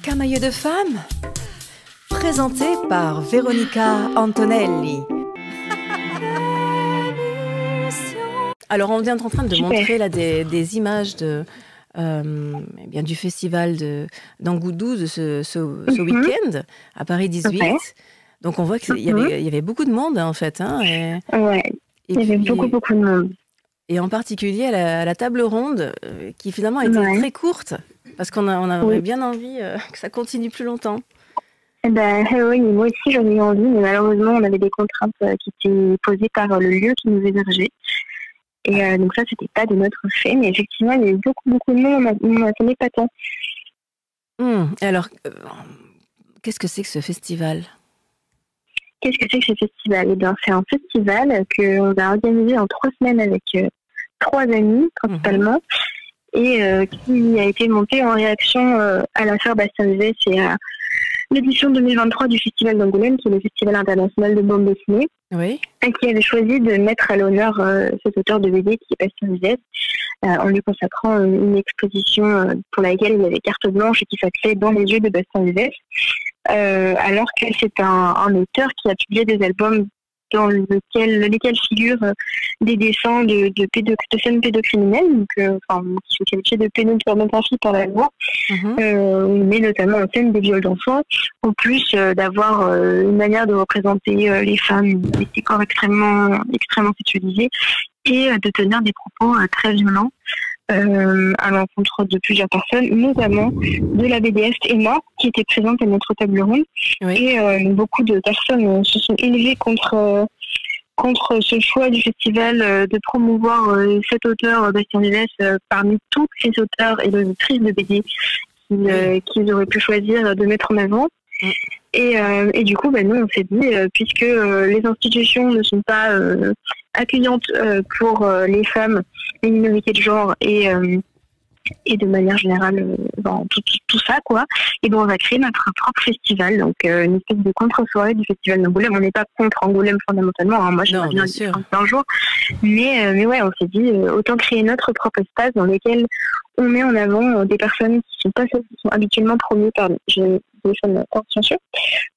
Camailleux de femmes, présenté par Veronica Antonelli. Alors, on vient en train de montrer là des images de, eh bien, du festival d'Angoudou de ce week-end à Paris 18. Ouais. Donc, on voit qu'il y avait beaucoup de monde, en fait. Hein, il y avait beaucoup de monde. Et en particulier à la table ronde, qui finalement a été très courte, parce qu'on avait bien envie que ça continue plus longtemps. Oui, moi aussi j'en ai eu envie, mais malheureusement on avait des contraintes qui étaient posées par le lieu qui nous hébergeait. Et donc ça, c'était pas de notre fait, mais effectivement, il y a eu beaucoup de monde, on n'attendait pas tant. Alors, qu'est-ce que c'est que ce festival ? Qu'est-ce que c'est que ce festival ? Eh bien, c'est un festival qu'on va organiser en 3 semaines avec 3 amis, principalement, et qui a été monté en réaction à l'affaire Bastien-Vivès et à l'édition 2023 du Festival d'Angoulême, qui est le Festival international de bande dessinée, et qui avait choisi de mettre à l'honneur cet auteur de BD qui est Bastien-Vivès, en lui consacrant une exposition pour laquelle il y avait carte blanche et qui s'appelait Dans les yeux de Bastien-Vivès. Alors que c'est un auteur qui a publié des albums dans lesquels figurent des dessins de scènes pédocriminelles, donc, qui sont qualifiés de pédopornographie par la loi, mais notamment en scène des viols d'enfants, en plus d'avoir une manière de représenter les femmes, des décors extrêmement sexualisés, et de tenir des propos très violents à l'encontre de plusieurs personnes, notamment de la BDiste Emma, qui était présente à notre table ronde. Et beaucoup de personnes se sont élevées contre ce choix du festival de promouvoir cet auteur, Bastien-Vivès, parmi tous ces auteurs et les autrices de BD qu'ils auraient pu choisir de mettre en avant. Et du coup, nous, on s'est dit, puisque les institutions ne sont pas accueillantes pour les femmes, les minorités de genre et de manière générale, tout ça, quoi. Et donc, on va créer notre propre festival, donc une espèce de contre-soirée du Festival d'Angoulême. On n'est pas contre Angoulême fondamentalement, hein. Moi, j'aimerais bien un jour. Mais ouais, on s'est dit, autant créer notre propre espace dans lequel on met en avant des personnes qui sont pas celles qui sont habituellement promues par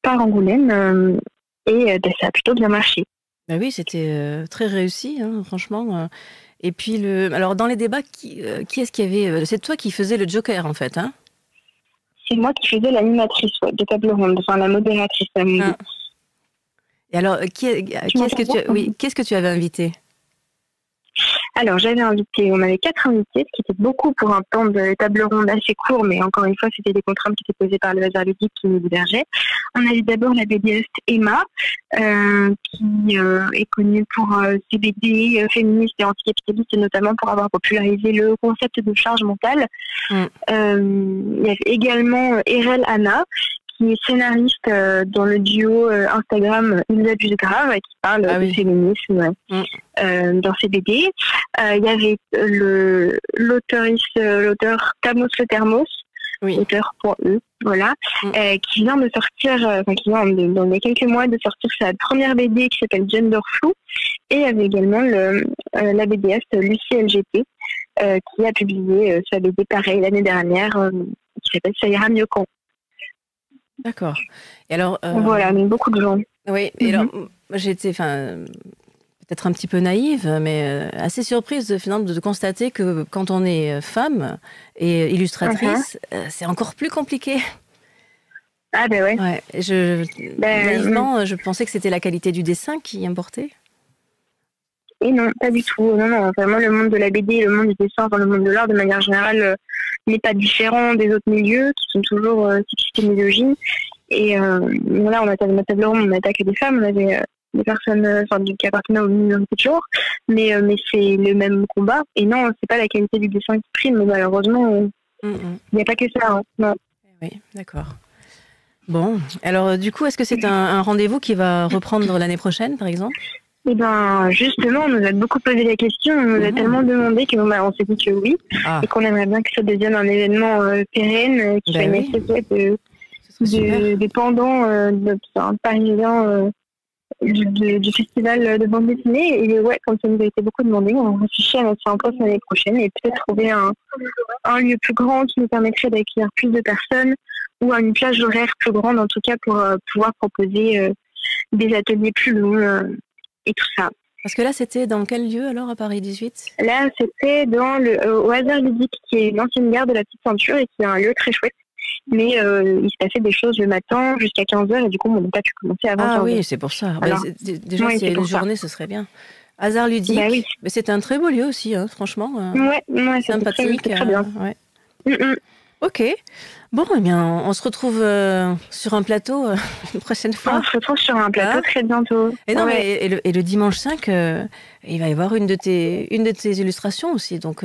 par Angoulême, et ça a plutôt bien marché. Oui, c'était très réussi, hein, franchement. Et puis, alors dans les débats, qui est-ce qu'il y avait ? C'est toi qui faisais le Joker, en fait, hein ? C'est moi qui faisais l'animatrice de table ronde, enfin la modératrice. Et alors, qu'est-ce que tu avais invité ? Alors, on avait 4 invités, ce qui était beaucoup pour un temps de table ronde assez court, mais encore une fois, c'était des contraintes qui étaient posées par le hasard ludique qui nous hébergeait. On avait d'abord la BDiste Emma, qui est connue pour ses BD féministes et anticapitalistes, et notamment pour avoir popularisé le concept de charge mentale. Il y avait également Erel Anna, qui est scénariste dans le duo Instagram Ils abusent grave, qui parle de féminisme dans ses BD. Il y avait l'auteur Tamos le Thermos, auteur pour eux, voilà, qui vient de sortir, dans les quelques mois de sortir sa première BD qui s'appelle Gender Flou, et il y avait également la BDiste Lucie LGT, qui a publié sa BD pareil l'année dernière, qui s'appelle Ça ira mieux quand. D'accord. Et alors, voilà, mais beaucoup de gens. Oui, et alors, j'étais peut-être un petit peu naïve, mais assez surprise finalement de constater que quand on est femme et illustratrice, c'est encore plus compliqué. Ah ben ouais. Naïvement, je pensais que c'était la qualité du dessin qui importait. Et non, pas du tout. Non, vraiment le monde de la BD, le monde du dessin, le monde de l'art de manière générale n'est pas différent des autres milieux qui sont toujours sexistes et misogynes. Et là, on attaque ma table ronde, on attaque des femmes, on avait des personnes qui appartenaient aux minorités de genre, mais c'est le même combat. Et non, c'est pas la qualité du dessin qui prime, mais malheureusement, il n'y a pas que ça. Hein. Non. Oui, d'accord. Bon, alors du coup, est-ce que c'est un rendez-vous qui va reprendre l'année prochaine, par exemple ? Eh bien, justement, on nous a beaucoup posé la question, on nous a tellement demandé qu'on s'est dit que oui, et qu'on aimerait bien que ça devienne un événement pérenne, qui soit une espèce de pendant parisien du festival de bande dessinée. Et ouais, comme ça nous a été beaucoup demandé, on réfléchit à mettre ça en place l'année prochaine et peut-être trouver un lieu plus grand qui nous permettrait d'accueillir plus de personnes ou une plage horaire plus grande en tout cas pour pouvoir proposer des ateliers plus longs et tout ça. Parce que là, c'était dans quel lieu alors à Paris 18 ? Là, c'était dans au Hasard Ludique, qui est une ancienne gare de la Petite Ceinture et qui est un lieu très chouette. Mais il se passait des choses le matin jusqu'à 15h et du coup, on n'a pas pu commencer avant 15h. Ah oui, c'est pour ça. Alors, déjà, si il y a une journée, ce serait bien. Hasard Ludique, oui. Mais c'était un très beau lieu aussi, hein, franchement. Ouais, sympathique. Très bien. Ouais. Ok. Bon, eh bien, on se retrouve sur un plateau une prochaine fois. On se retrouve sur un plateau très bientôt. Et non, mais le dimanche 5, il va y avoir une de tes illustrations aussi. Donc,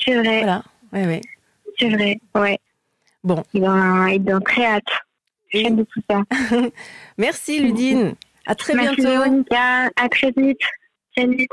c'est vrai. Voilà. Ouais. C'est vrai, ouais. Bon. Il a très hâte. Très hâte de tout ça. Merci Ludine. À très bientôt. Merci Véronica. À très vite. Salut.